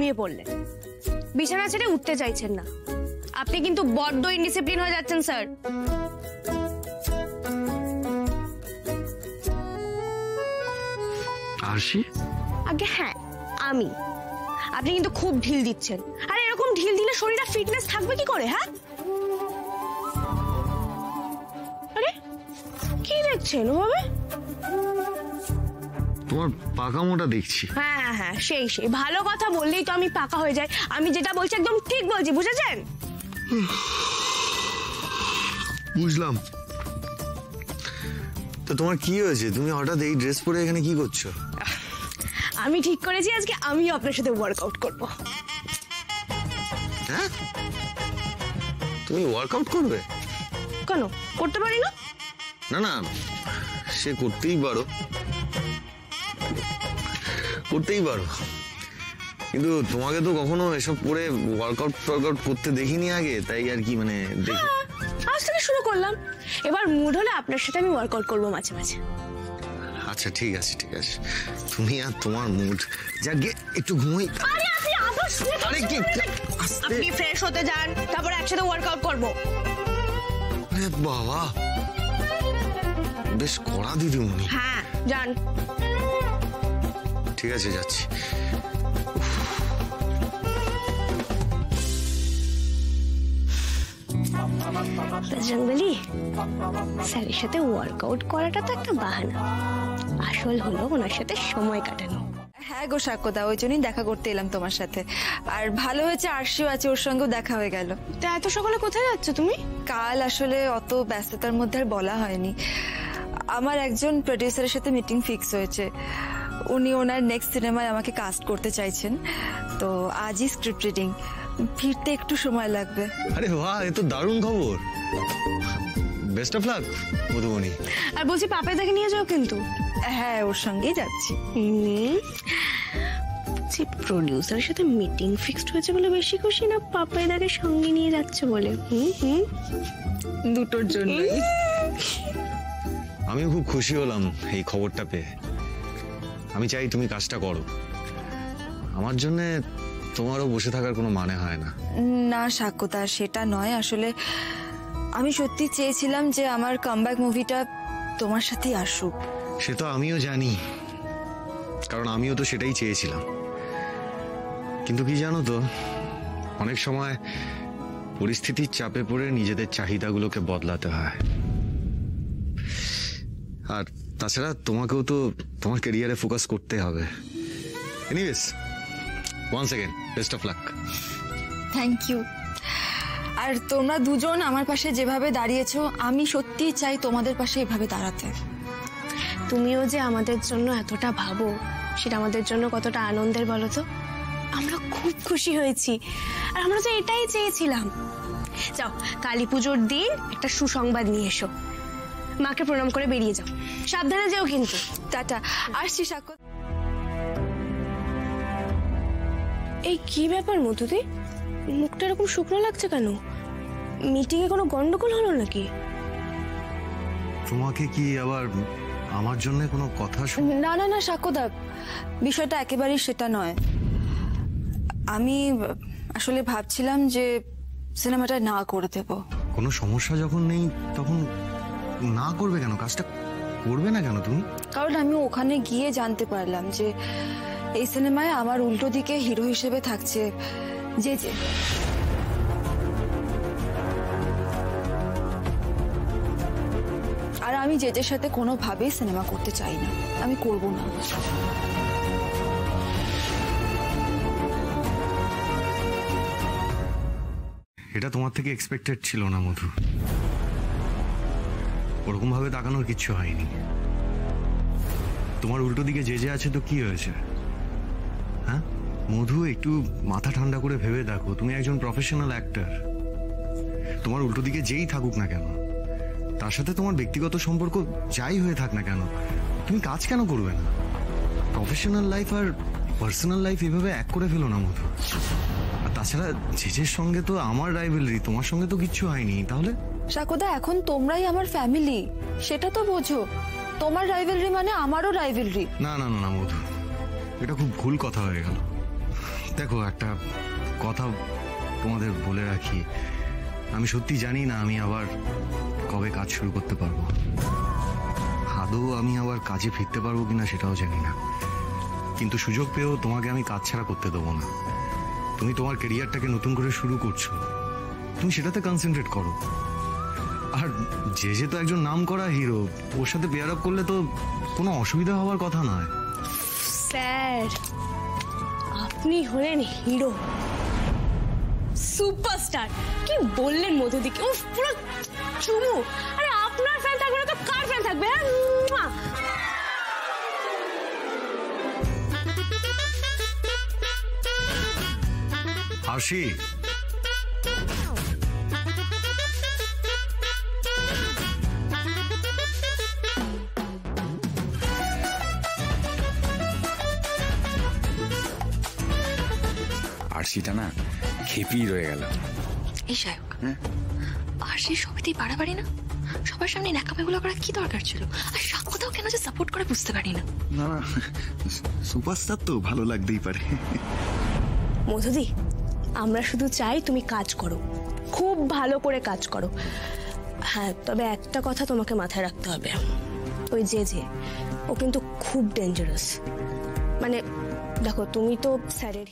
ঘুমিয়ে পড়লেন, বিছানা ছেড়ে উঠতে চাইছেন না। আপনি কিন্তু বড্ড ইনডিসিপ্লিন হয়ে যাচ্ছেন স্যার। আরশি? আগে হ্যাঁ আমি। আপনি কিন্তু খুব ঢিল দিচ্ছেন। আর এরকম ঢিল দিলে শরীরে ফিটনেস থাকবে কি করে? হ্যাঁ, আরে কি দেখছেন ওভাবে? তোমার পাকামোটা দেখছি। হ্যাঁ হ্যাঁ হ্যাঁ, সেই সেই ভালো কথা বললেই তো আমি পাকা হয়ে যাই। আমি যেটা বলছি একদম ঠিক বলছি, বুঝেছেন? বুঝলাম। তো তোমার কি হয়েছে? তুমি হঠাৎ এই ড্রেস পরে এখানে কি করছো? আমি ঠিক করেছি আজকে আমি আপনার সাথে ওয়ার্কআউট করব। হ্যাঁ, তুমি ওয়ার্কআউট করবে? কেন করতে পারি না? না না, সে করতেই পারো, করতেই পারো, কিন্তু তোমাকে তো কখনো এসব পরে ওয়ার্কআউট করতে দেখিনি আগে, তাই আর কি মানে দেখি। আজ থেকে শুরু করলাম, এবার মুড হলে আপনার সাথে আমি ওয়ার্কআউট করবো মাঝে মাঝে। আচ্ছা ঠিক আছে ঠিক আছে, তুমি আর তোমার মুড। যাকে একটু ঘুমাই। আরে আপনি আবার শুয়ে আরে কি আস্তে, আপনি ফ্রেশ হতে যান, তারপর একসাথে ওয়ার্কআউট করব। আরে বাবা, বেশ কড়া দিদিমণি। হ্যাঁ যান। ঠিক আছে যাচ্ছি। বজরংবলী, স্যারের সাথে ওয়ার্কআউট করাটা তো একটা বাহানা, আসল হলো ওনার সাথে সময় কাটানো। হ্যাঁ গো সাক্ষ্যদা, ওই জন্যই দেখা করতে এলাম তোমার সাথে। আর ভালো হয়েছে আরশিও আছে, ওর সঙ্গেও দেখা হয়ে গেল। তা এত সকালে কোথায় যাচ্ছ তুমি? কাল আসলে অত ব্যস্ততার মধ্যে আর বলা হয়নি। আমার একজন প্রডিউসারের সাথে মিটিং ফিক্স হয়েছে, উনি ওনার নেক্সট সিনেমায় আমাকে কাস্ট করতে চাইছেন, তো আজই স্ক্রিপ্ট রিডিং, ফিরতে একটু সময় লাগবে। আরে বাহ, এ তো দারুণ খবর। Best of luck Madhubani. আর বলছি পাপাইদাকে নিয়ে যাও কিন্তু। হ্যাঁ, ওর সঙ্গেই যাচ্ছি। প্রডিউসারের সাথে মিটিং ফিক্সড হয়েছে বলে বেশি খুশি, না পাপাইদাকে সঙ্গে নিয়ে যাচ্ছে বলে? দুটোর জন্য। আমি খুব খুশি হলাম এই খবরটা পেয়ে। আমি চাই তুমি কাজটা করো, আমার জন্য তোমারও বসে থাকার কোনো মানে হয় না। না সাক্ষ্যদা, সেটা নয়, আসলে আমি সত্যি চেয়েছিলাম যে আমার কামব্যাক মুভিটা তোমার সাথেই আসুক। সে তো আমিও জানি, কারণ আমিও তো সেটাই চেয়েছিলাম। কিন্তু কি জানো তো, অনেক সময় পরিস্থিতির চাপে পড়ে নিজেদের চাহিদাগুলোকে বদলাতে হয়। আর তাছাড়া তোমাকেও তো তোমার ক্যারিয়ারে ফোকাস করতে হবে। Anyways, once again best of luck. Thank you. আর তোমরা দুজন আমার পাশে যেভাবে দাঁড়িয়েছো, আমি সত্যিই চাই তোমাদের পাশে এভাবে দাঁড়াতে। তুমিও যে আমাদের জন্য এতটা ভাবো, সেটা আমাদের জন্য কতটা আনন্দের বলো তো। আমরা খুব খুশি হয়েছি, আর আমরা তো এটাই চেয়েছিলাম। যাও, কালী পুজোর দিন একটা সুসংবাদ নিয়ে এসো, মাকে প্রণাম করে বেরিয়ে যাও, সাবধানে যেও কিন্তু। টাটা। আসছি সাক্ষ্য। এই কি ব্যাপার মধুদি, মুখটা এরকম শুকনো লাগছে কেন? মিটিং এ কোনো গন্ডগোল হলো নাকি? তোমাকে কি আবার আমার জন্য কোনো কথা? না না না সাক্ষ্যদা, বিষয়টা একেবারেই সেটা নয়। আমি আসলে ভাবছিলাম যে সিনেমাটা না করে দেব। কোনো সমস্যা যখন নেই তখন না করবে কেন? কাজটা করবে না কেন তুমি? কারণ আমি ওখানে গিয়ে জানতে পারলাম যে এই সিনেমায় আমার উল্টো দিকে হিরো হিসেবে থাকছে যে যে। আর আমি জেজের সাথে কোনোভাবেই সিনেমা করতে চাই না, আমি করব না। এটা তোমার থেকে এক্সপেক্টেড ছিল না মধু। ওরকম ভাবে তাকানোর কিচ্ছু হয়নি। তোমার উল্টো দিকে যে যে আছে তো কি হয়েছে? হ্যাঁ মধু, একটু মাথা ঠান্ডা করে ভেবে দেখো, তুমি একজন প্রফেশনাল অ্যাক্টর। তোমার উল্টো দিকে যেই থাকুক না কেন, তার সাথে তোমার ব্যক্তিগত সম্পর্ক যাই হয়ে থাক না কেন, তুমি কাজ কেন করবে না? প্রফেশনাল লাইফ আর পার্সোনাল লাইফ এভাবে এক করে ফেলো না মধু। আর তাছাড়া জেজের সঙ্গে তো আমার রাইভেলরি, তোমার সঙ্গে তো কিচ্ছু হয়নি। তাহলে সাকুদা, এখন তোমরাই আমার ফ্যামিলি, সেটা তো বোঝো। তোমার রাইভেলরি মানে আমারও রাইভেলরি। না না না না মধু, এটা খুব ভুল কথা হয়ে গেল। দেখো, একটা কথা তোমাদের বলে রাখি, আমি সত্যি জানি না আমি আবার কবে কাজ শুরু করতে পারবো। আদৌ আমি আবার কাজে ফিরতে পারবো কিনা সেটাও জানি না, কিন্তু সুযোগ পেয়েও তোমাকে আমি কাজ ছাড়া করতে দেবো না। তুমি তোমার ক্যারিয়ারটাকে নতুন করে শুরু করছো, তুমি সেটাতে কনসেন্ট্রেট করো। আর যে তো একজন নাম করা হিরো, ওর সাথে পেয়ার আপ করলে তো কোনো অসুবিধা হওয়ার কথা নয়। স্যার, আপনি হলেন হিরো, সুপারস্টার। কি বললেন মধুদিকে, উফ পুরো চুমু। আরে আপনার ফ্যান থাকবে না তো কার ফ্যান থাকবে? হ্যাঁ, মুয়া। আরশি, আরশিটা না খেপেই রয়ে গেল। এই সায়ক, আর সেই সবেতেই বাড়াবাড়ি না, সবার সামনে ন্যাকামিগুলো করা কি দরকার ছিল? আর সাক্ষ্যটাও কেন যে সাপোর্ট করে বুঝতে পারি না। না না, সুপারস্টার তো ভালো লাগতেই পারে। মধুদি, আমরা শুধু চাই তুমি কাজ করো, খুব ভালো করে কাজ করো। হ্যাঁ, তবে একটা কথা তোমাকে মাথায় রাখতে হবে, ওই যে ও কিন্তু খুব ডেঞ্জারাস। মানে দেখো, তুমি তো স্যারের